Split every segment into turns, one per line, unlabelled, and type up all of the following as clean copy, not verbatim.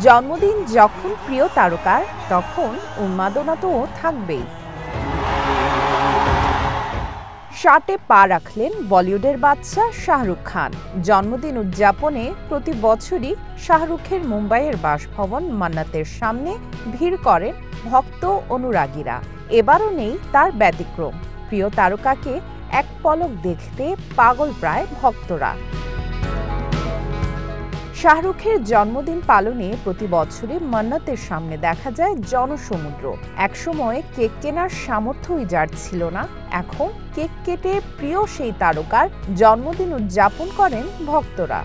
জন্মদিন যখন প্রিয় তারকার, তখন উন্মাদনা তো থাকবেই। শার্টে পা রাখলেন বলিউডের বাদশা শাহরুখ খান। জন্মদিন উদযাপনে প্রতি বছরই শাহরুখের মুম্বাইয়ের বাসভবন মান্নাতের সামনে ভিড় করেন ভক্ত অনুরাগীরা। এবারও নেই তার ব্যতিক্রম। প্রিয় তারকাকে এক পলক দেখতে পাগল প্রায় ভক্তরা। শাহরুখের জন্মদিন পালনে প্রতি বছরই মান্নাতের সামনে দেখা যায় জনসমুদ্র। একসময় কেক কেনার সামর্থ্যই যার ছিল না, এখন কেক কেটে প্রিয় সেই তারকার জন্মদিন উদযাপন করেন ভক্তরা।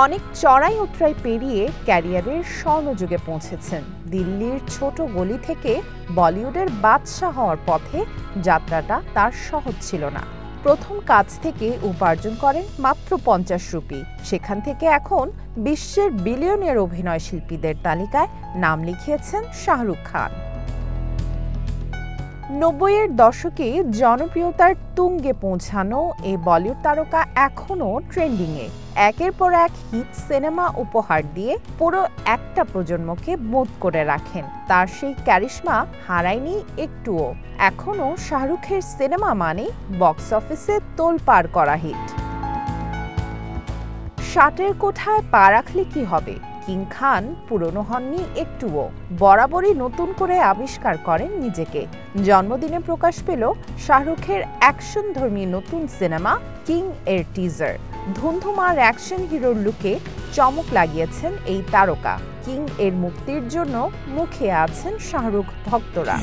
অনেক চড়াই উতরাই পেরিয়ে ক্যারিয়ারের স্বর্ণযুগে পৌঁছেছেন। দিল্লির ছোট গলি থেকে বলিউডের বাদশা হওয়ার পথে যাত্রাটা তার সহজ ছিল না। প্রথম কাজ থেকে উপার্জন করেন মাত্র 50 রুপি। সেখান থেকে এখন বিশ্বের বিলিয়নের অভিনয় শিল্পীদের তালিকায় নাম লিখিয়েছেন শাহরুখ খান। 90-এর দশকে জনপ্রিয়তার তুঙ্গে পৌঁছানো এই বলিউড তারকা এখনও ট্রেন্ডিংয়ে। একের পর এক হিট সিনেমা উপহার দিয়ে পুরো একটা প্রজন্মকে মুগ্ধ করে রাখেন। তার সেই ক্যারিশমা হারায়নি একটুও। এখনও শাহরুখের সিনেমা মানে বক্স অফিসে তোলপাড় করা হিট। শার্টের কোঠায় পা রাখলে কি হবে? কিং খান পুরনো হননি একটুও, বরাবরই নতুন করে আবিষ্কার করেন নিজেকে। জন্মদিনে প্রকাশ পেল শাহরুখের অ্যাকশনধর্মী নতুন সিনেমা কিং এর টিজার। ধুমধুমার অ্যাকশন হিরোর লুকে চমক লাগিয়েছেন এই তারকা। কিং এর মুক্তির জন্য মুখে আছেন শাহরুখ ভক্তরা।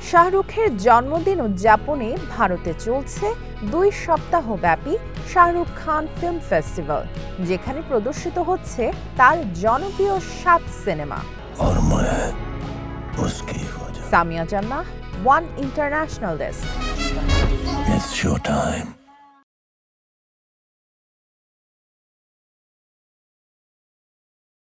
শাহরুখের জন্মদিন উদযাপনে ভারতে চলছে 2 সপ্তাহব্যাপী শাহরুখ খান ফিল্ম ফেস্টিভ্যাল, যেখানে প্রদর্শিত হচ্ছে তার জনপ্রিয় 7 সিনেমা। সামিয়া জান্নাহ, ওয়ান ইন্টারন্যাশনাল ডেস্ক।